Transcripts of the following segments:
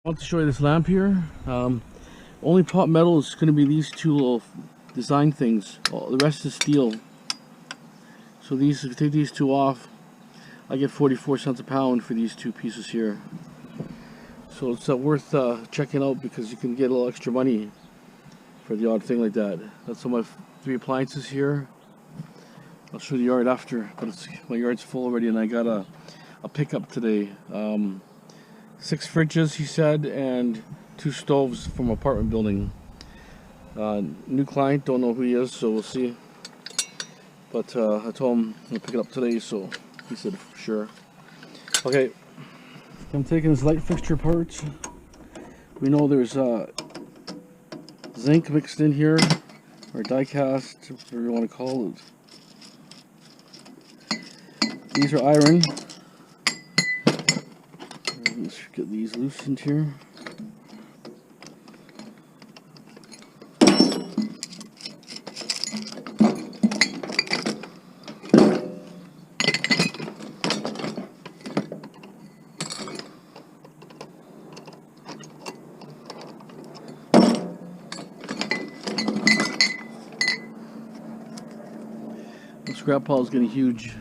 I want to show you this lamp here. Only pot metal is going to be these two little design things. The rest is steel. So these, if you take these two off, I get 44 cents a pound for these two pieces here. So it's worth checking out because you can get a little extra money for the odd thing like that. That's all my 3 appliances here. I'll show the yard after, but my yard's full already, and I got a pickup today. 6 fridges, he said, and 2 stoves from an apartment building. New client, don't know who he is, so we'll see. But I told him I'll pick it up today, so he said for sure. Okay, I'm taking this light fixture apart. We know there's zinc mixed in here, or die cast, whatever you want to call it. These are iron. Let's get these loosened here. The scrap pile is getting huge.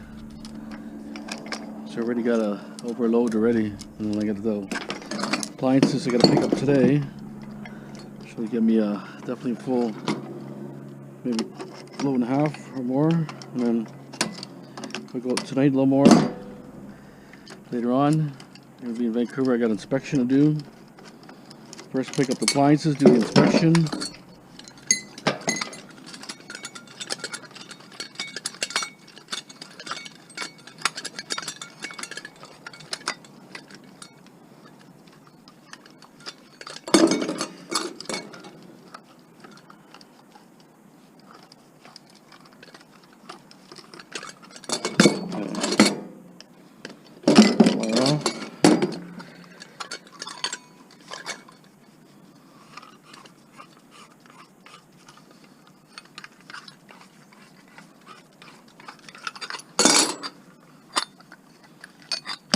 So I already got a overload already, and then I got the appliances I got to pick up today. Should give me a definitely full, maybe a load and a half or more, and then I'll go out tonight a little more. Later on, I'll be in Vancouver. I got inspection to do. First, pick up the appliances, do the inspection.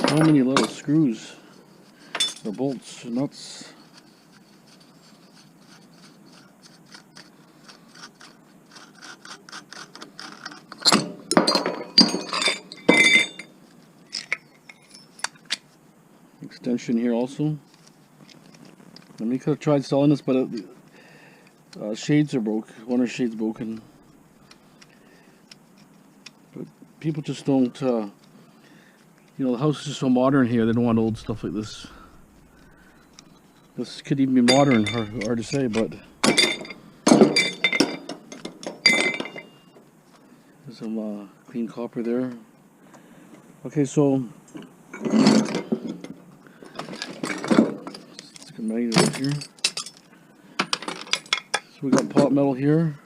So many little screws or bolts, nuts. Extension here also. I mean, could have tried selling this, but shades are broke. One of the shades broken. But people just don't. You know, the house is so modern here. They don't want old stuff like this. This could even be modern, hard to say, but there's some clean copper there. Okay, so stick a magnet over here. So we got pot metal here.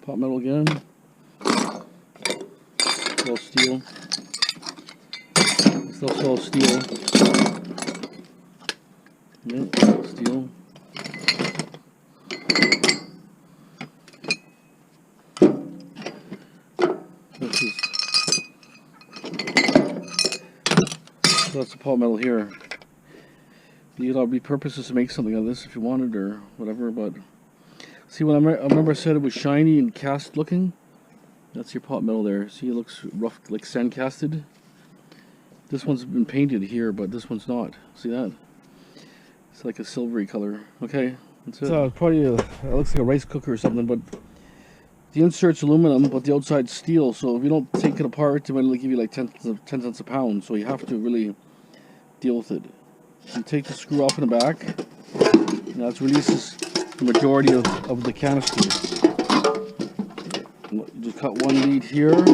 Pot metal again. All steel. It's also all steel. Yeah, steel. That's the pot metal here. You could repurpose this to make something of this if you wanted or whatever, but see, when I remember I said it was shiny and cast looking. That's your pot metal there. See, it looks rough, like sand casted. This one's been painted here, but this one's not. See that? It's like a silvery color. Okay, that's it. It's probably it looks like a rice cooker or something, but the insert's aluminum, but the outside's steel. So if you don't take it apart, it might only give you like 10 cents a pound. So you have to really deal with it. You take the screw off in the back. Now it releases the majority of the canister. You just cut one lead here.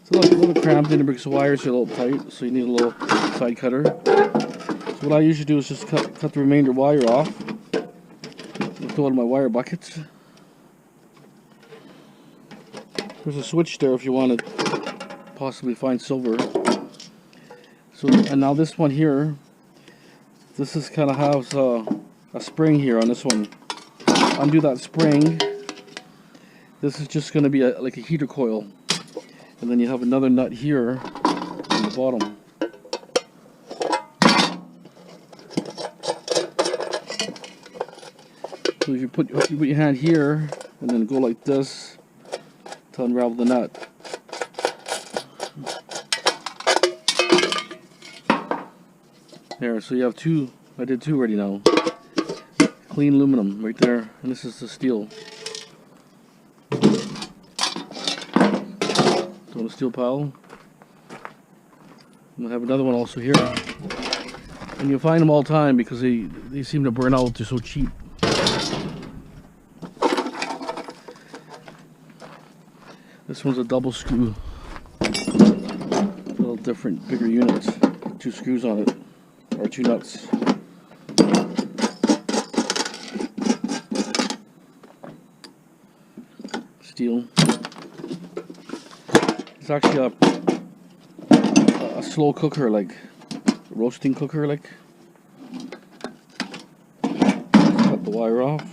It's a little cramped in because the wires are a little tight, so you need a little side cutter. So what I usually do is just cut the remainder wire off. I'll throw it in my wire buckets. There's a switch there if you want to possibly find silver. So, and now this one here, this is kind of has a spring here on this one. Undo that spring. This is just going to be like a heater coil, and then you have another nut here bottom. So if you put your hand here and then go like this to unravel the nut. There, so you have two. I did two already now. Clean aluminum right there, and this is the steel. So the steel pile. And I have another one also here. And you'll find them all the time because they seem to burn out. They're so cheap. This one's a double screw. A little different, bigger unit. 2 screws on it, or 2 nuts. Steel. It's actually a slow cooker, like a roasting cooker, like. Cut the wire off.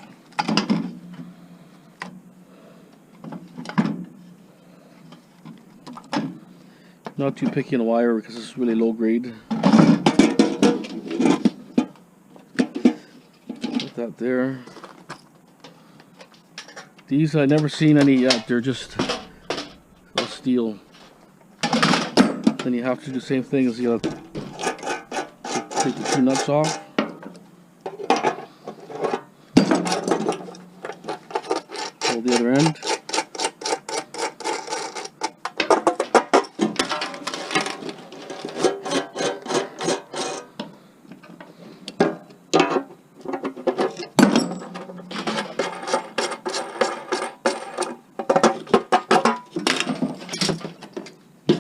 Not too picky on the wire because it's really low grade. Put that there. These I never seen any yet. They're just all steel. Then you have to do the same thing as you gotta take the 2 nuts off. Hold the other end.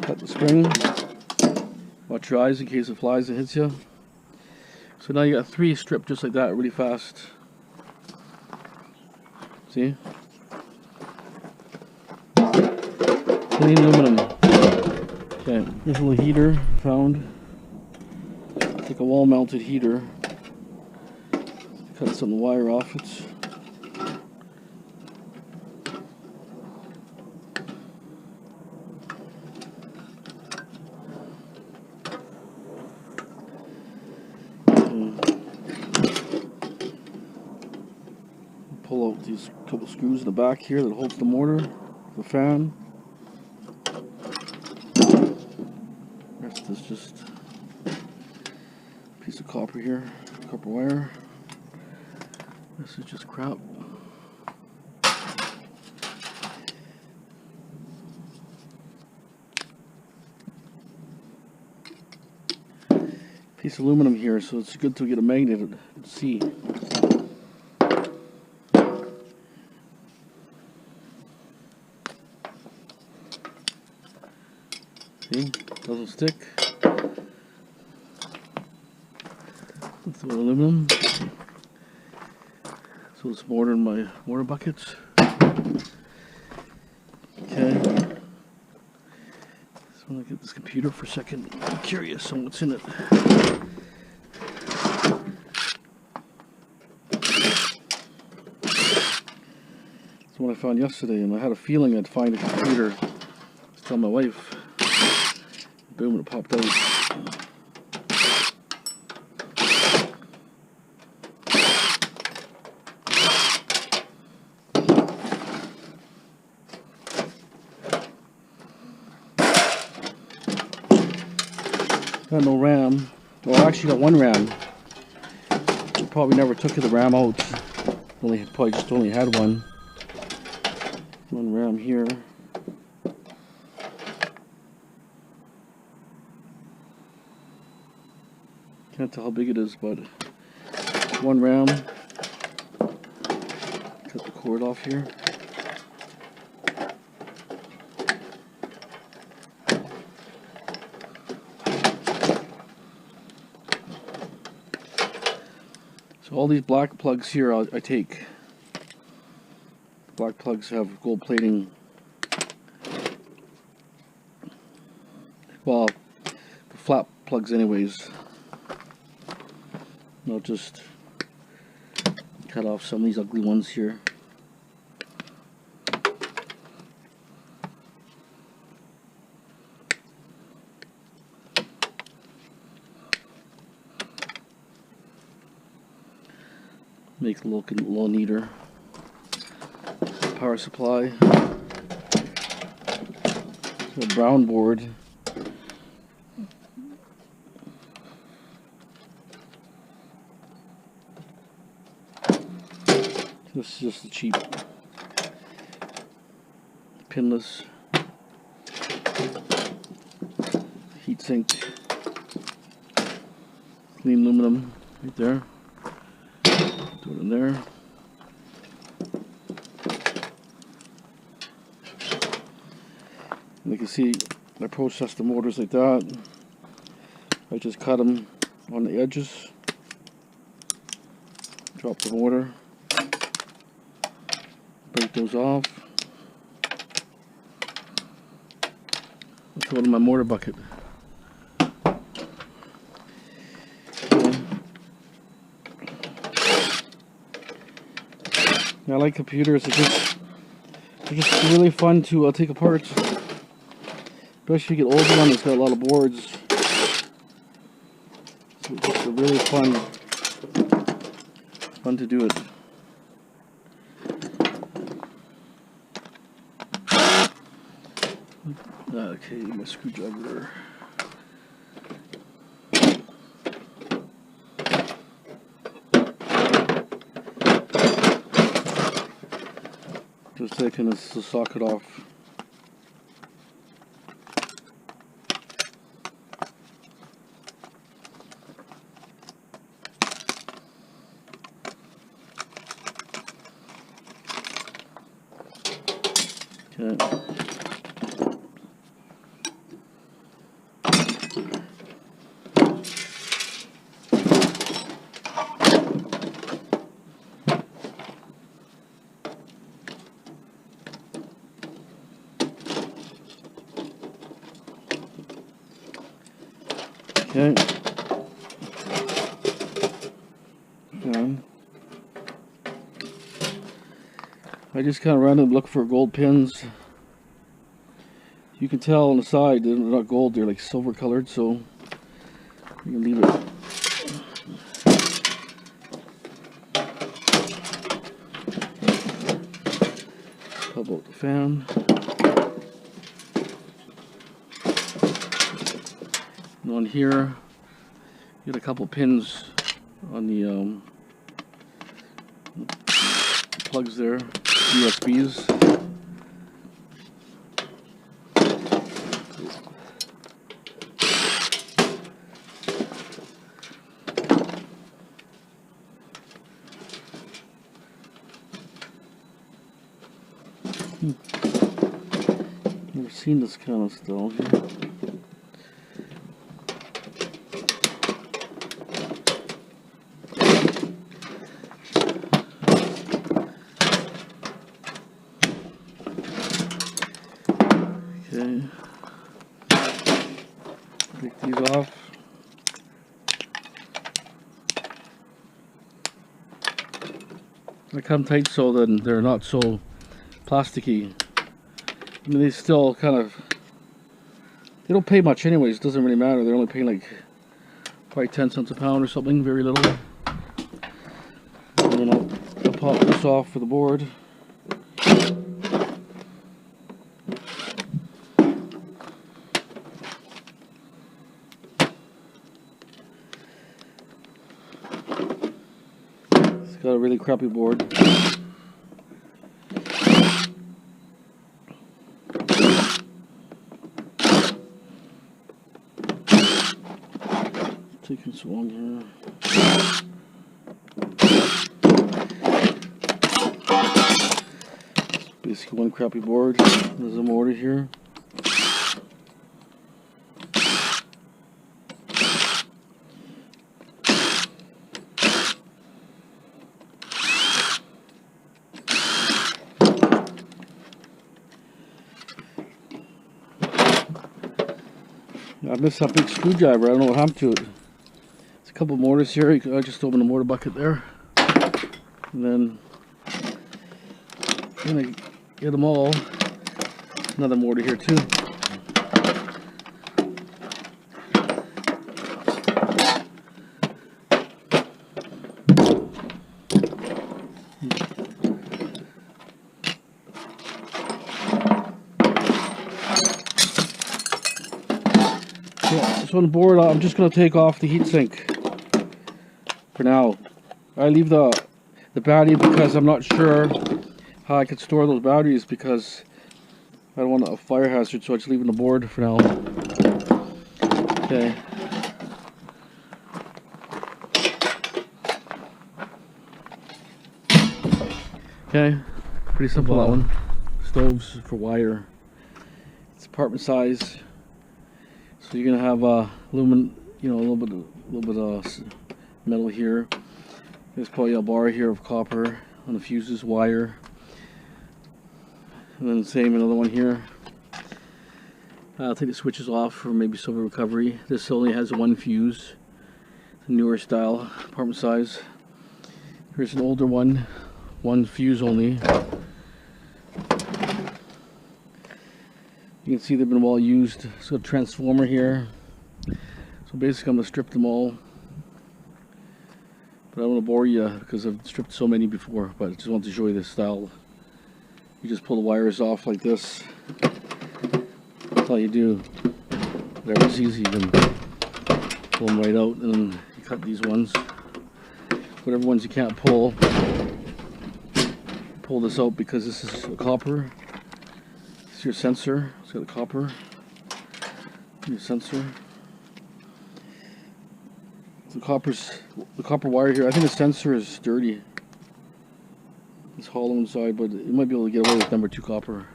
Cut the spring. Watch your eyes in case it flies and hits you. So now you got 3 stripped just like that, really fast. See? Clean aluminum. Okay, here's a little heater found. It's like a wall-mounted heater. Cut some of the wire off it. Pull out these couple screws in the back here that holds the motor, the fan. The rest is just a piece of copper here, copper wire. This is just crap. Piece of aluminum here, so it's good to get a magnet and see. See, doesn't stick. It's aluminum. So it's mortar in my mortar buckets. Okay. So I'm gonna get this computer for a second. I'm curious on what's in it. That's what I found yesterday, and I had a feeling I'd find a computer. I was telling my wife. Boom, it popped out. Got no RAM. Well, I actually got 1 RAM. Probably never took the RAM out. Probably just only had 1 RAM here. Can't tell how big it is, but 1 RAM. Cut the cord off here. So all these black plugs here I take. Black plugs have gold plating. Well, the flat plugs anyways. I'll just cut off some of these ugly ones here. Make it look a little neater. Power supply. A brown board. This is just a cheap pinless heatsink, clean aluminum right there. Do it in there. And you can see I process the motors like that. I just cut them on the edges, drop the motor, break those off. Throw it in my mortar bucket. I like computers. They're just really fun to take apart. Especially if you get older one that's got a lot of boards. It's really fun to do it. Okay, my screwdriver. Just taking this socket off. Okay. Okay. I just kind of randomly look for gold pins. You can tell on the side they're not gold, they're like silver colored, so you can leave it. How about the fan? And on here, get a couple pins on the plugs there, USBs. Never seen this kind of stuff here. Okay, take these off. They come tight so that they're not so plasticky. I mean, they still kind of, they don't pay much anyways, it doesn't really matter. They're only paying like probably 10 cents a pound or something, very little. And then I'll pop this off for the board. It's got a really crappy board. Taking so long here. Basically one crappy board. There's a motor here. I missed that big screwdriver. I don't know what happened to it. There's a couple motors here. I just opened the motor bucket there. And then I'm gonna get them all. Another motor here too. So on the board, I'm just going to take off the heatsink for now. I leave the battery because I'm not sure how I could store those batteries, because I don't want a fire hazard, so I just leave it on the board for now. Okay. Okay, pretty simple that one. Stoves for wire. It's apartment size, so you're gonna have aluminum, you know, a little bit of metal here. There's probably a bar here of copper on the fuses, wire, and then same another one here. I'll take the switches off for maybe silver recovery. This only has one fuse. It's a newer style, apartment size. Here's an older one. One fuse only. You can see they've been well used. It's got a transformer here. So basically I'm going to strip them all. But I don't want to bore you because I've stripped so many before. But I just wanted to show you this style. You just pull the wires off like this. That's all you do. Whatever's easy, you can pull them right out. And then you cut these ones. Whatever ones you can't pull this out, because this is a copper. It's your sensor. It's got a copper. Your sensor. The copper wire here. I think the sensor is dirty. It's hollow inside, but you might be able to get away with number 2 copper.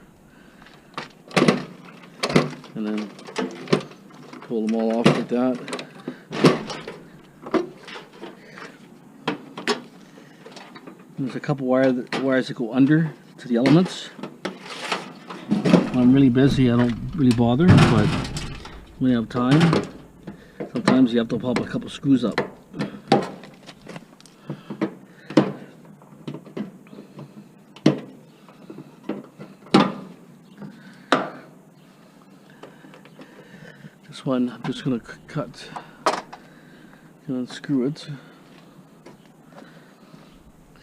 And then pull them all off like that. There's a couple wires that go under to the elements. When I'm really busy, I don't really bother, but when you have time, sometimes you have to pop a couple screws up. This one, I'm just going to cut and unscrew it.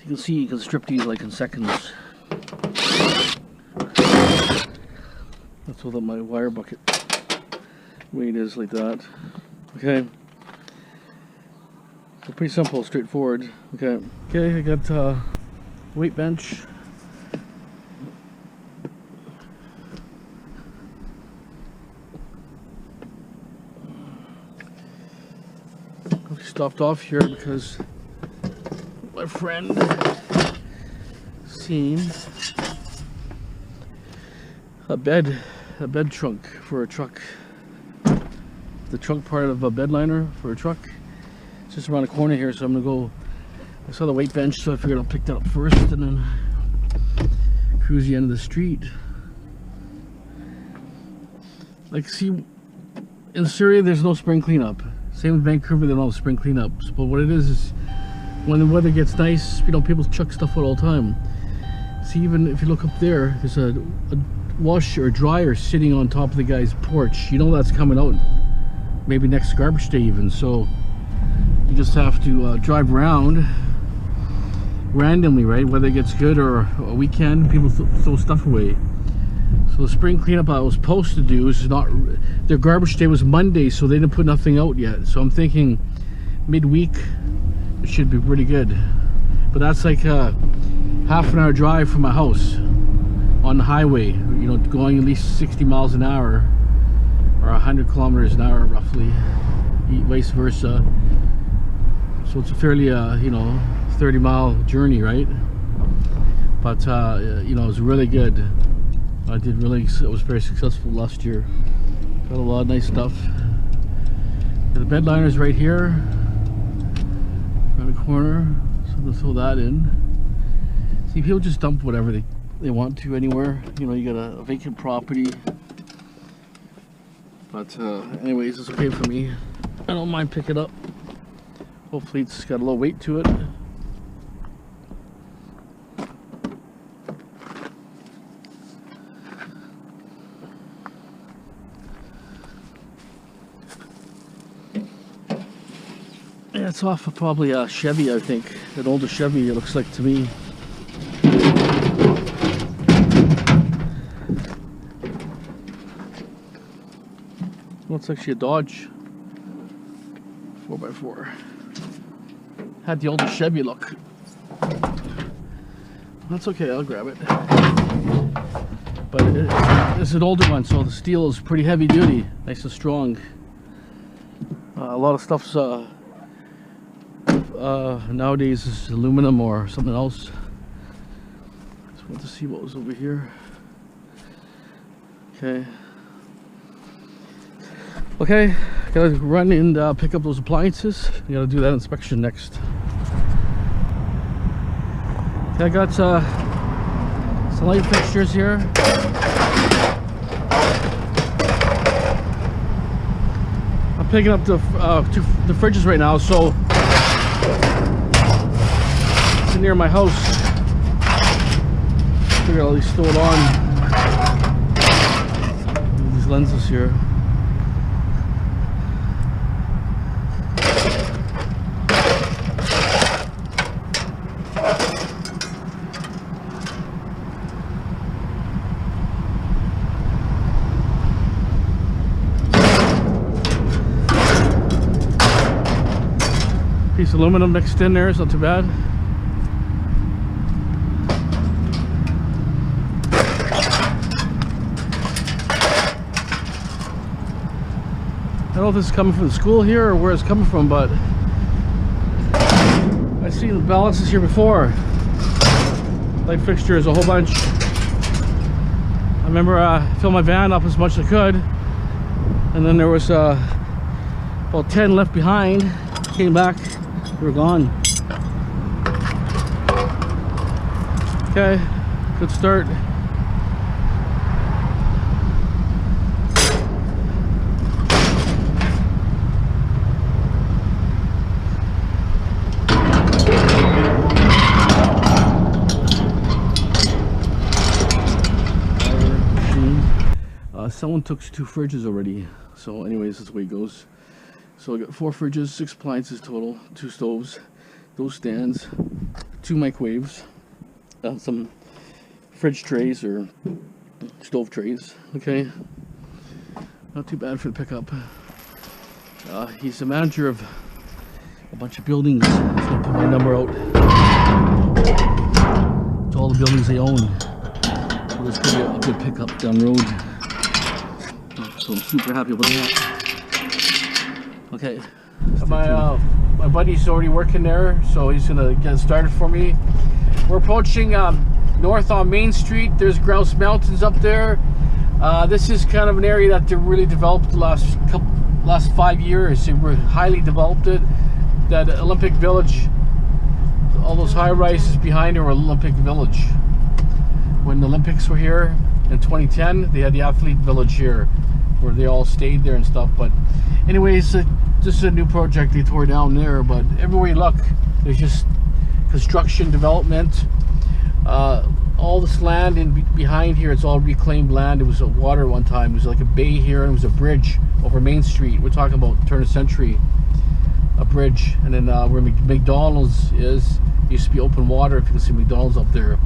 You can see you can strip these like in seconds. That's what my wire bucket weight is, like that. Okay. So pretty simple, straightforward. Okay. Okay, I got weight bench. I've stopped off here because my friend seen a bed trunk for a truck. The trunk part of a bed liner for a truck. It's just around the corner here, so I'm gonna go. I saw the weight bench, so I figured I'll pick that up first and then cruise the end of the street. Like, see, in Surrey there's no spring cleanup. Same in Vancouver, they don't have spring cleanups. But what it is when the weather gets nice, you know, people chuck stuff out all the time. See, even if you look up there, there's a washer or dryer sitting on top of the guy's porch. You know that's coming out maybe next garbage day even. So you just have to drive around randomly, right? Whether it gets good or a weekend, people throw stuff away. So the spring cleanup I was supposed to do is not, their garbage day was Monday, so they didn't put nothing out yet. So I'm thinking midweek it should be pretty good. But that's like a half an hour drive from my house on the highway, you know, going at least 60 miles an hour or 100 kilometers an hour roughly, vice versa. So it's a fairly you know, 30-mile journey, right? But you know, it was really good. I was very successful last year. Got a lot of nice stuff. The bed liner's right here, around the corner. So I'm gonna throw that in. See, people just dump whatever they want to anywhere. You know, you got a vacant property. But anyways, it's okay for me. I don't mind picking it up. Hopefully it's got a little weight to it. Yeah, it's off of probably a Chevy, I think. An older Chevy, it looks like to me. Well, it's actually a Dodge. 4x4. Had the old Chevy look. That's okay, I'll grab it. But it's an older one, so the steel is pretty heavy duty, nice and strong. A lot of stuff's nowadays is aluminum or something else. Just want to see what was over here. Okay, gotta run and pick up those appliances. I gotta do that inspection next. Okay, I got some light fixtures here. I'm picking up the fridges right now, so it's near my house. Figure I'll at least throw it on. These lenses here. Piece of aluminum mixed in there, it's not too bad. I don't know if this is coming from the school here or where it's coming from, but I've seen the balances here before. Light fixtures, a whole bunch. I remember I filled my van up as much as I could, and then there was about 10 left behind. Came back, they were gone. Okay, good start. Someone took 2 fridges already, so anyways, that's the way it goes. So I got 4 fridges, 6 appliances total, 2 stoves, those stands, 2 microwaves, some fridge trays or stove trays. Okay, not too bad for the pickup. He's the manager of a bunch of buildings. He's gonna put my number out to all the buildings they own. So this could be a good pickup down the road. So I'm super happy about that. Okay, my buddy's already working there, so he's gonna get started for me. We're approaching north on Main Street. There's Grouse Mountains up there. This is kind of an area that they really developed the last 5 years. They were highly developed. That Olympic Village, all those high rises behind are Olympic Village. When the Olympics were here in 2010, they had the Athlete Village here, where they all stayed there and stuff. But anyways, this is a new project they tore down there, but everywhere you look there's just construction development. All this land in behind here, it's all reclaimed land. It was a water one time. It was like a bay here, and it was a bridge over Main Street. We're talking about turn of century, a bridge. And then where McDonald's is, used to be open water. If you can see McDonald's up there.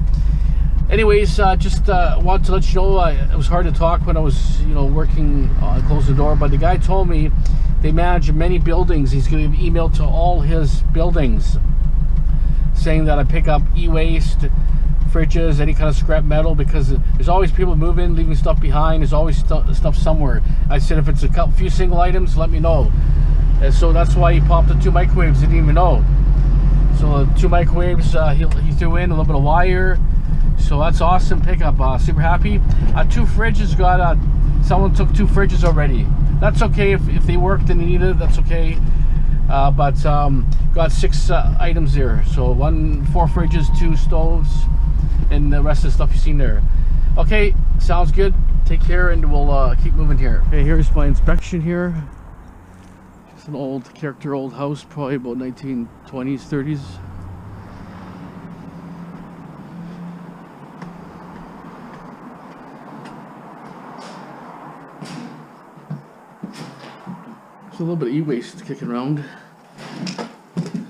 Anyways, just wanted to let you know, it was hard to talk when I was, working close the door, but the guy told me they manage many buildings. He's going to give email to all his buildings saying that I pick up e-waste, fridges, any kind of scrap metal, because there's always people moving, leaving stuff behind. There's always stuff somewhere. I said if it's a few single items, let me know. And so that's why he popped the 2 microwaves. Didn't even know. So 2 microwaves, he threw in a little bit of wire. So that's awesome pickup. Super happy. 2 fridges got. Someone took 2 fridges already. That's okay if they worked and needed it. That's okay. But got 6 items there. So 4 fridges, 2 stoves, and the rest of the stuff you've seen there. Okay, sounds good. Take care, and we'll keep moving here. Okay, here's my inspection here. It's an old house, probably about 1920s, 30s. There's a little bit of e-waste kicking around.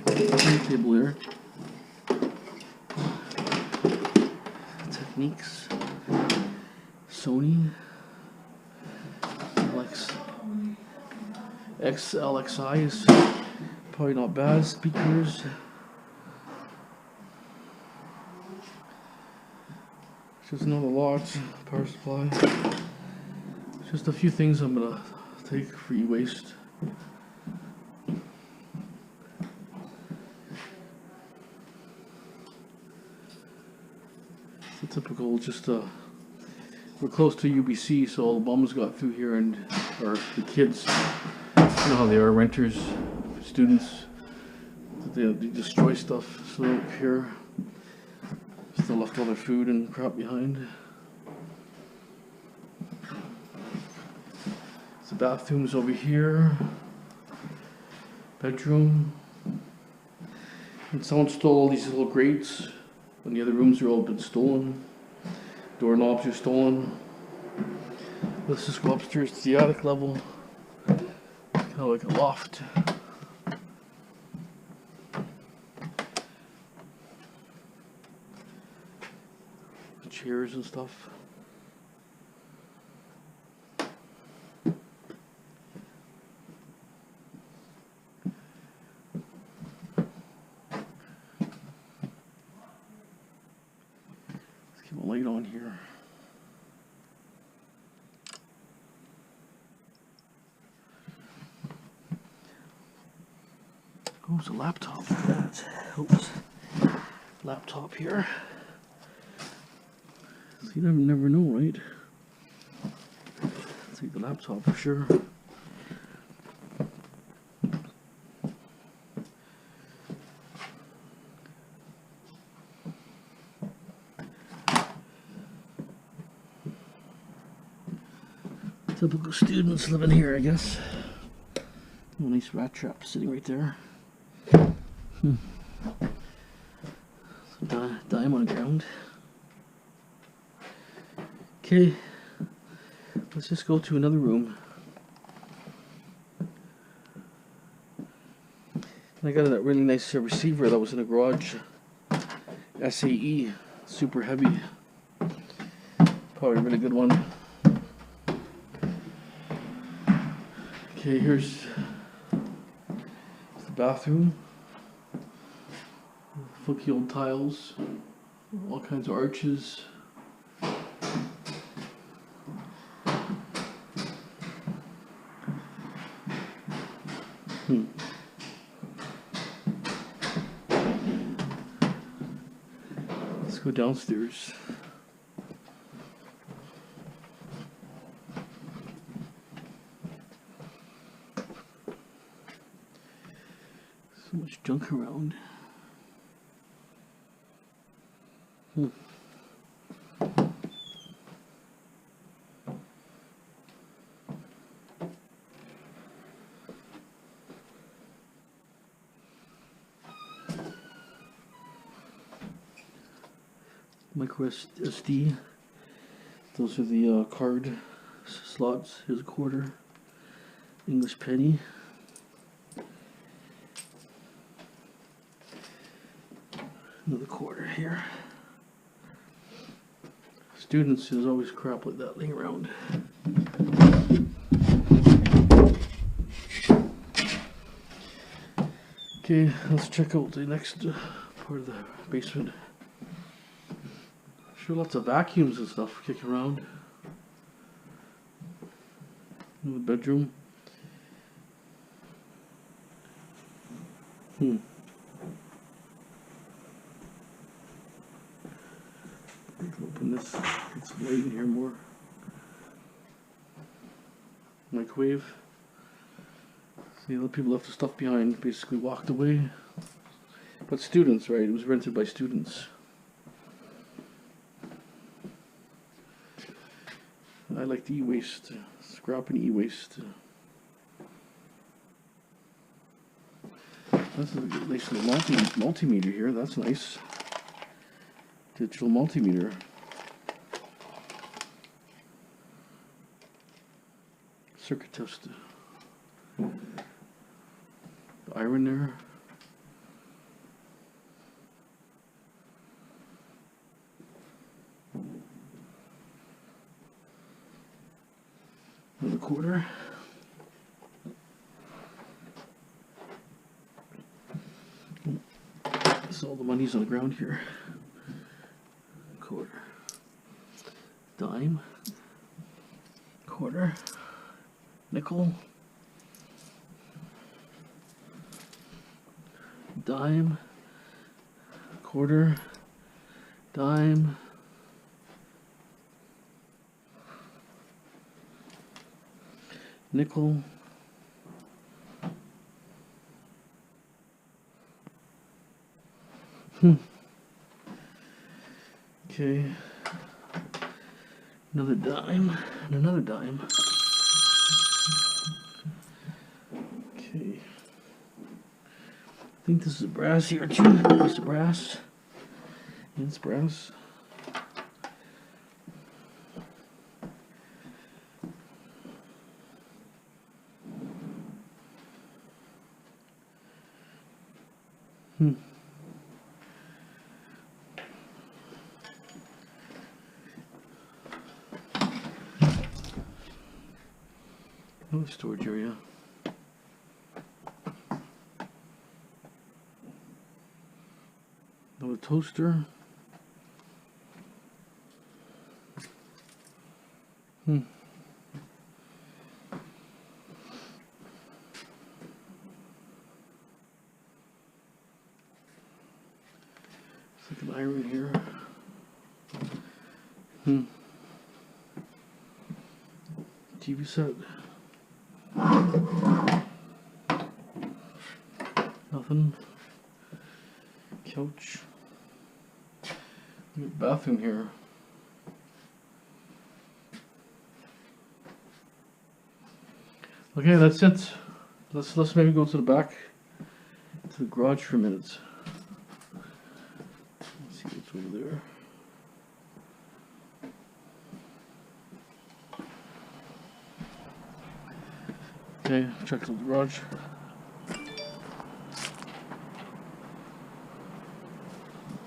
Table here. Techniques. Sony. XLXI is Probably not bad. Speakers. Just not a lot. Power supply. Just a few things I'm gonna take for e-waste. It's a typical, just we're close to UBC, so all the bums got through here, and or the kids, you know how they are, renters, students, they destroy stuff, so they don't care. Still left all their food and crap behind. The bathroom's over here. Bedroom. And someone stole all these little grates when the other rooms are all been stolen. Doorknobs are stolen. Let's just go upstairs to the attic level. Kind of like a loft. Chairs and stuff. Let's keep a light on here. Oh, there's a laptop. Oops. Laptop here. You never know, right? Take the laptop for sure. Typical students living here, I guess. Oh, nice rat trap sitting right there. Dime on the ground. Okay, let's just go to another room. And I got that really nice receiver that was in the garage. SAE, super heavy. Probably a really good one. Okay, here's the bathroom. Funky old tiles, all kinds of arches. Let's go downstairs. So much junk around. Micro SD. Those are the card slots. Here's a quarter. English penny. Another quarter here. Students, there's always crap like that laying around. Okay, let's check out the next part of the basement. Sure, lots of vacuums and stuff kicking around. In the bedroom. Open this. Get some light in here more. Microwave. See, other people left the stuff behind, basically walked away. But students, right? It was rented by students. I like the e-waste, scrap and e-waste. That's a nice little multimeter here, that's nice. Digital multimeter. Circuit test. The iron there. Another quarter. all the money's on the ground here. Quarter, dime, quarter, nickel, dime, quarter, dime, nickel, okay, another dime, and another dime. Okay, I think this is brass here too. It's brass. It's brass. Oh, storage area. Another toaster. It's like an iron here. TV set. Nothing. Couch. Bathroom here. Okay, that's it. Let's maybe go to the back, to the garage for a minute. Let's see what's over there. Okay, check the garage.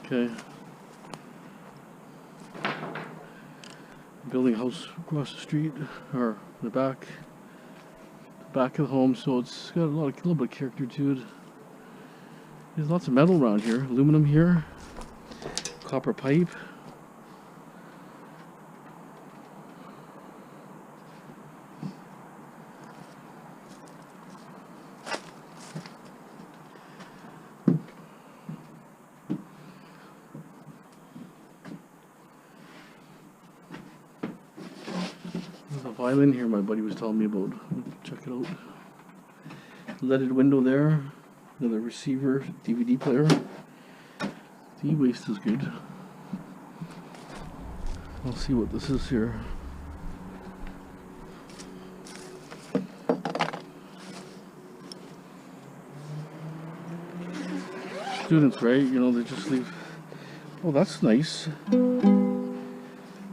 Okay. Building a house across the street, or in the back. Back of the home, so it's got a little bit of character to it. There's lots of metal around here. Aluminum here. Copper pipe. There's a violin here my buddy was telling me about. Check it out. Leaded window there. Another receiver, DVD player. The e-waste is good. I'll see what this is here. Students, right? You know, they just leave. Oh, that's nice.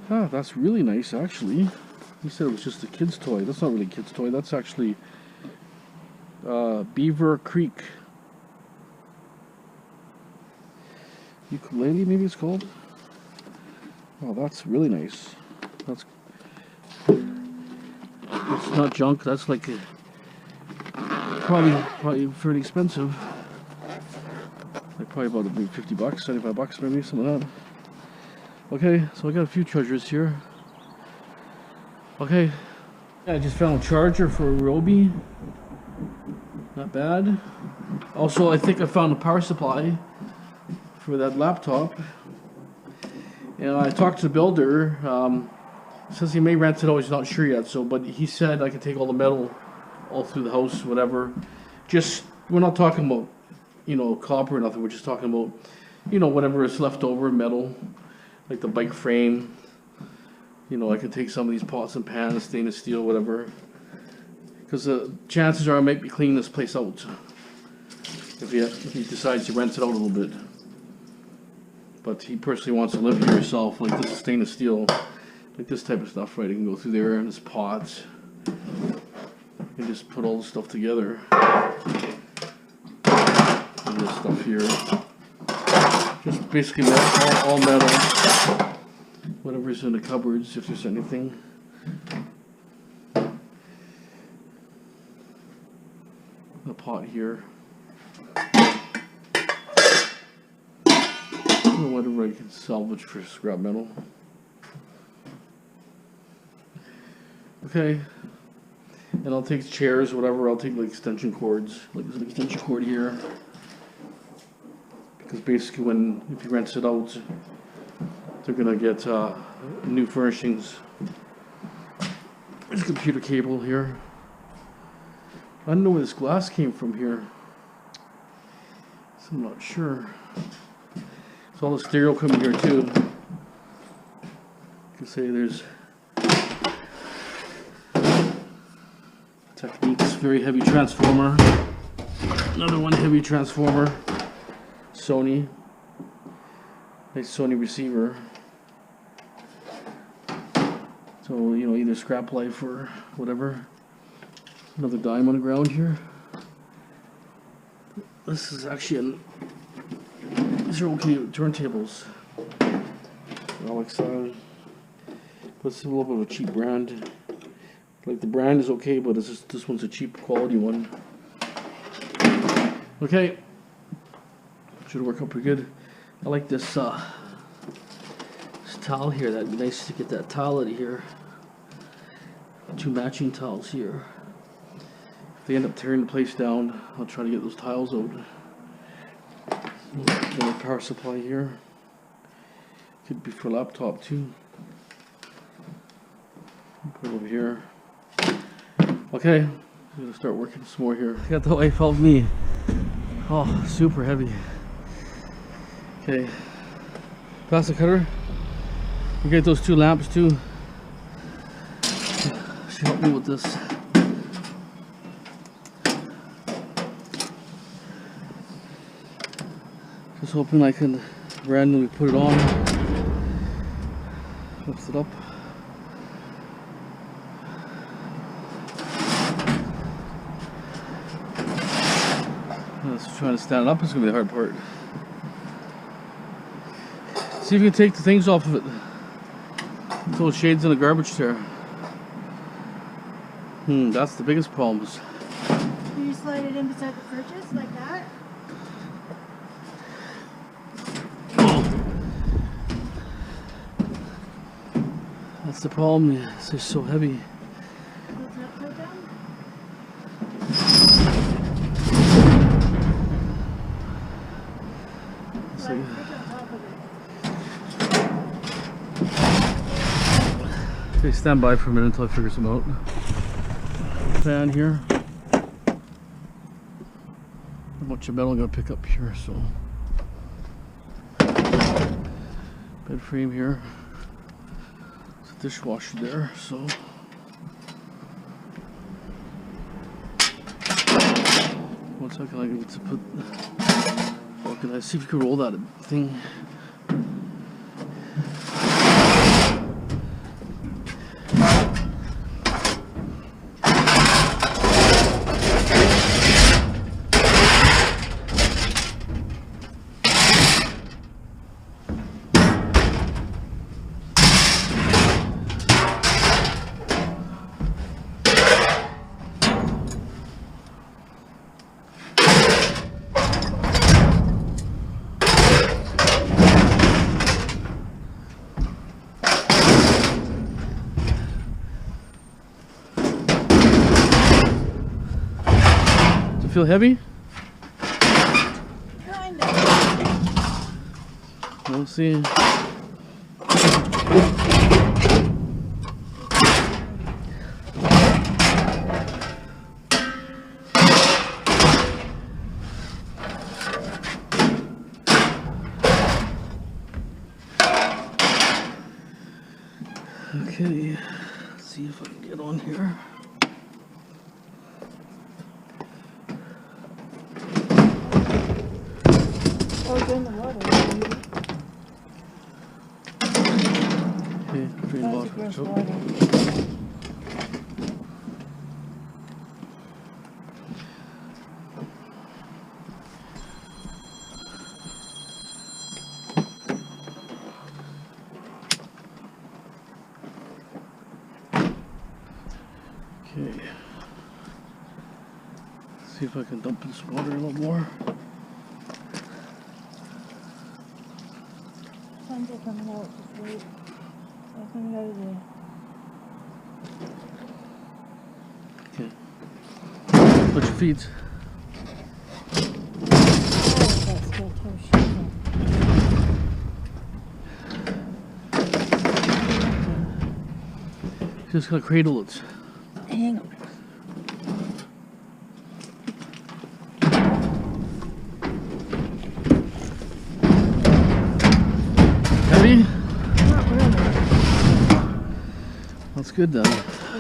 Ah, that's really nice, actually. He said it was just a kid's toy. That's not really a kid's toy. That's actually Beaver Creek. Ukulele, maybe it's called. Oh, that's really nice. That's. It's not junk. That's like probably fairly expensive. Like probably about maybe $50, $75 maybe, something like that. Okay, so I got a few treasures here. Okay, yeah, I just found a charger for a Ryobi. Not bad. Also, I think I found a power supply for that laptop. And I talked to the builder. Says he may rent it out. He's not sure yet. So, but he said I can take all the metal all through the house, whatever. Just we're not talking about, you know, copper or nothing. We're just talking about, you know, whatever is left over metal, like the bike frame. You know, I can take some of these pots and pans, stainless steel, whatever. Because the chances are I might be cleaning this place out if he decides to rent it out a little bit. But he personally wants to live here himself. Like this is stainless steel, like this type of stuff, right? I can go through there and this pots and just put all the stuff together. And this stuff here, just basically all metal. Whatever's in the cupboards, if there's anything. A pot here. whatever I can salvage for scrap metal. Okay. And I'll take chairs, whatever. I'll take like extension cords. Like there's an extension cord here. Because basically if he rents it out, they're gonna get new furnishings. There's a computer cable here. I don't know where this glass came from here, so I'm not sure. So all the stereo coming here too. You can say there's Techniques, very heavy transformer. Another one heavy transformer. Sony. Nice Sony receiver. So, you know, either scrap life or whatever. Another dime on the ground here. This is actually these are okay turntables. Alex, but it's a little bit of a cheap brand. Like the brand is okay, but it's just, this one's a cheap quality one. Okay, should work out pretty good. I like this towel here. That'd be nice to get that towel out of here. 2 matching towels here. If they end up tearing the place down, I'll try to get those tiles out. Another power supply here. Could be for a laptop too. Put it over here. Okay, I'm gonna start working some more here. I got the wife help me. Oh, super heavy. Okay, plastic cutter. We get those 2 lamps too. She helped me with this. Just hoping I can randomly put it on. Lift it up. Trying to stand it up is going to be the hard part. See if you can take the things off of it. Those shades in the garbage there. That's the biggest problem. Can you slide it in beside the purchase like that? That's the problem. It's just so heavy. What's that put down? Okay, stand by for a minute until I figure some out. Fan here. How much of metal I'm gonna pick up here, so. Bed frame here. There's a dishwasher there, so. One second, I get to put. Well, can I see if you can roll that thing? Feel heavy? Kind of. We'll see. Okay, let's see if I can get on here. In the water. Okay, drain water. Okay. See if I can dump this water a little more. coming out. Just wait. It's coming out of there. Okay. Put your feet. Oh, that's still toe shooting. Just gonna cradle it. Hang on. Heavy? Not really. That's good then. I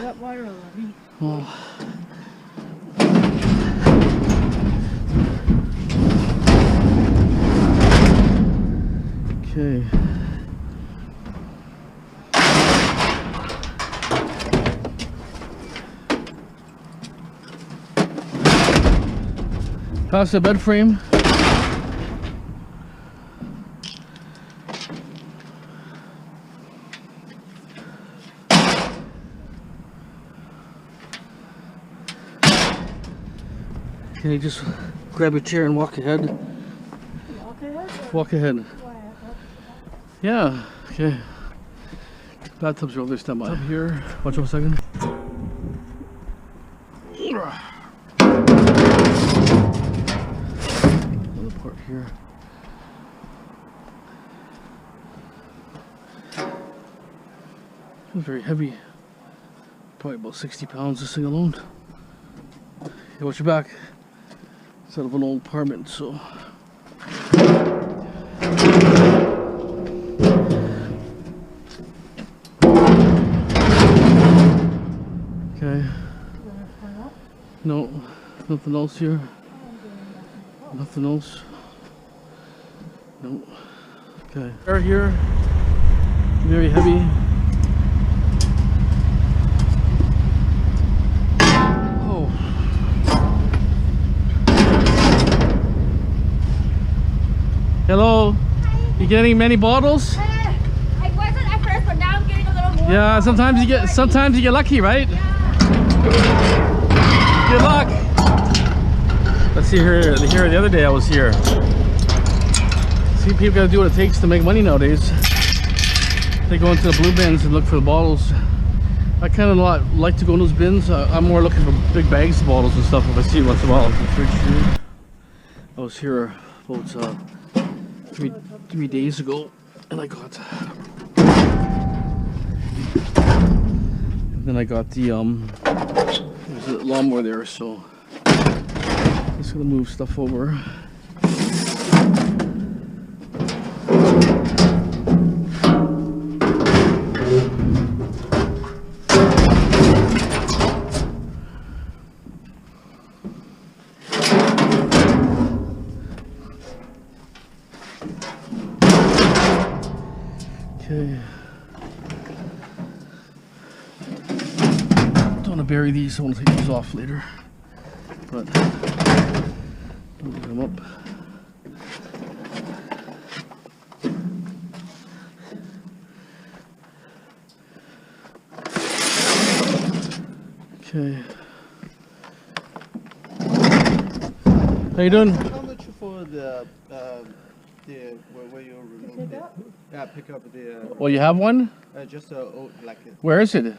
got water already. Well, okay. Pass the bed frame. Okay, just grab your chair and walk ahead. Walk ahead. Walk ahead. Yeah, okay. Bathtubs are over there, stand by. Up here, watch for a second. Another part here. It's very heavy. Probably about 60 pounds this thing alone. Hey, watch your back. It's out of an old apartment, so. Okay. No, nothing else here. Nothing else. No. Okay. Right here. Very heavy. Oh. Hello. You getting many bottles? I wasn't at first, but now I'm getting a little more. Yeah. Sometimes you get lucky, right? Good luck. Let's see here. The other day I was here. See, people gotta do what it takes to make money nowadays. They go into the blue bins and look for the bottles. I kind of like to go in those bins. I'm more looking for big bags of bottles and stuff if I see it once in a while. I was here about 3 days ago, and I got. And then I got the there's a lawnmower there, so just gonna move stuff over. Okay. Don't want to bury these, I want to take these off later. But I'll get them up. Okay. How you doing? How much for the where you remove the pick up the Well, you have one? just like Where is it?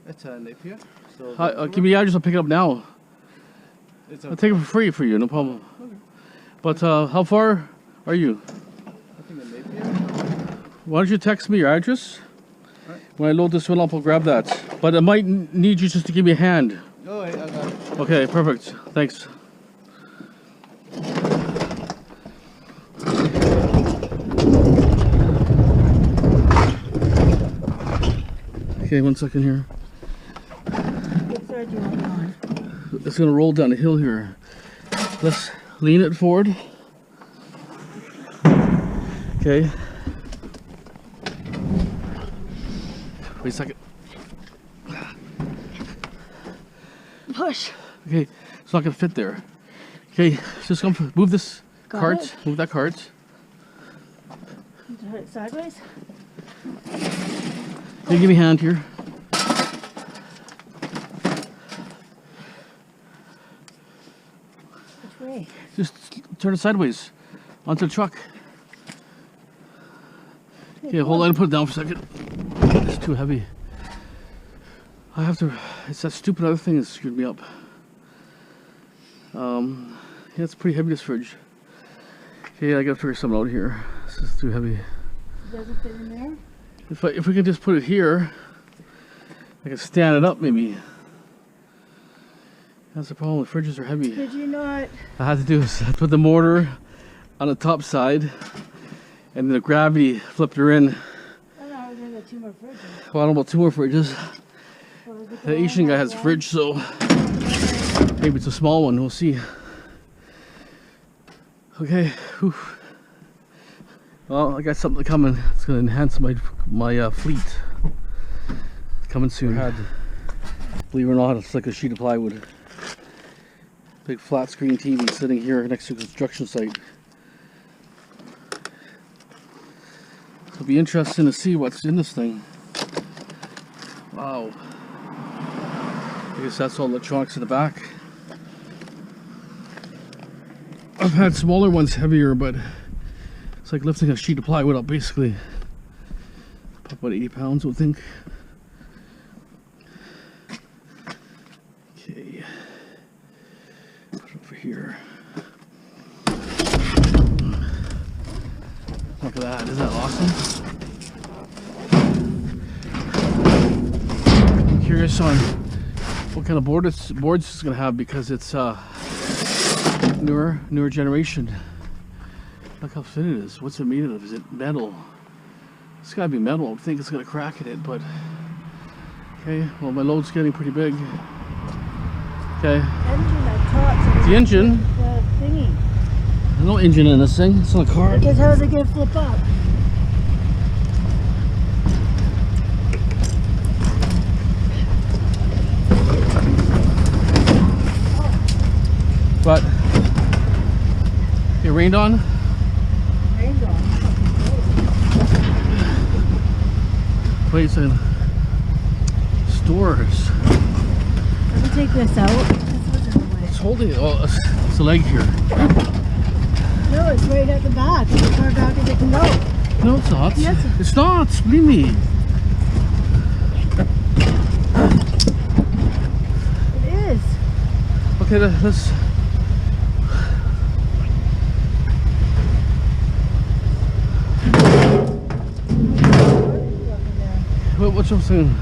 it's a Napier. So Hi, give me the address, I'll pick it up now. it's I'll take it for free for you, no problem. Okay. But how far are you? I think a Napier. Why don't you text me your address? Right. When I load this one up, I'll grab that. But I might need you just to give me a hand. Oh, I got it. Okay, perfect. Thanks. Okay, 1 second here. Which side do you want it on? It's gonna roll down the hill here. Let's lean it forward. Okay. Wait a second. Push. Okay, it's not gonna fit there. Okay, just come move this Got cart. it. Move that cart. Turn it sideways. Hey, give me a hand here. Which way? Just turn it sideways onto the truck. This Okay, hold on, put it down for a second. It's too heavy. I have to, it's that stupid other thing that screwed me up. Yeah, it's pretty heavy, this fridge. Okay, I gotta figure something out here. This is too heavy. Does it fit in there? If we can just put it here, I can stand it up maybe. That's the problem, the fridges are heavy. Did you not? I had to do is I put the mortar on the top side and the gravity flipped her in. Oh no, we're gonna get 2 more fridges. Well, I don't know about 2 more fridges. Well, we could The go Asian on guy that has a one. fridge, so maybe it's a small one, we'll see. Okay, whew. Well, I got something coming. It's gonna enhance my fleet. It's coming soon. Believe it or not, it's like a sheet of plywood. Big flat screen TV sitting here next to a construction site. It'll be interesting to see what's in this thing. Wow. I guess that's all electronics in the back. I've had smaller ones, heavier, but it's like lifting a sheet of plywood up basically. About 80 pounds, I would think. Okay. Put it over here. Look at that, isn't that awesome? I'm curious on what kind of boards it's gonna have because it's newer generation. Look how thin it is. What's it made of? Is it metal? It's gotta be metal. I would think it's gonna crack in it, but okay. Well, my load's getting pretty big. Okay, Engine that top. So the engine. The thingy. There's no engine in this thing. It's not a car. Because how's it gonna flip up? But it rained on. Rain's on. Wait a second. Stores. Let me take this out. This was in the way. It's holding it. Oh, it's a leg here. No, it's right at the back. It's as far back as it can go. No, it's not. Yes. It's not. Believe me. It is. Okay, let's. What's up soon?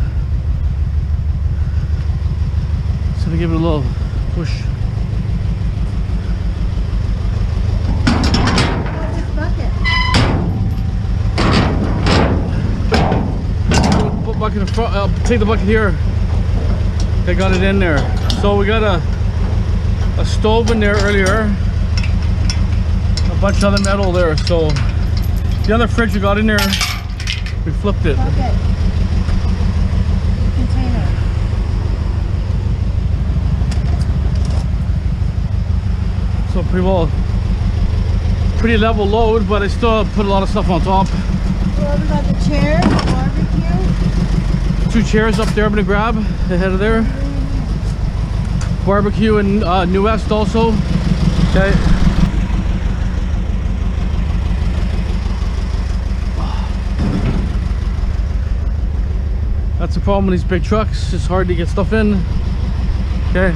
Just gonna give it a little push. What's this bucket? Put bucket in front. I'll take the bucket here. I got it in there. So we got a stove in there earlier. A bunch of other metal there. So the other fridge we got in there, we flipped it. Bucket. Container. So pretty level load, but I still put a lot of stuff on top. Well, we got the chair, the barbecue. 2 chairs up there I'm gonna grab ahead of there. Barbecue and New West also. Okay. That's the problem with these big trucks. It's hard to get stuff in. Okay.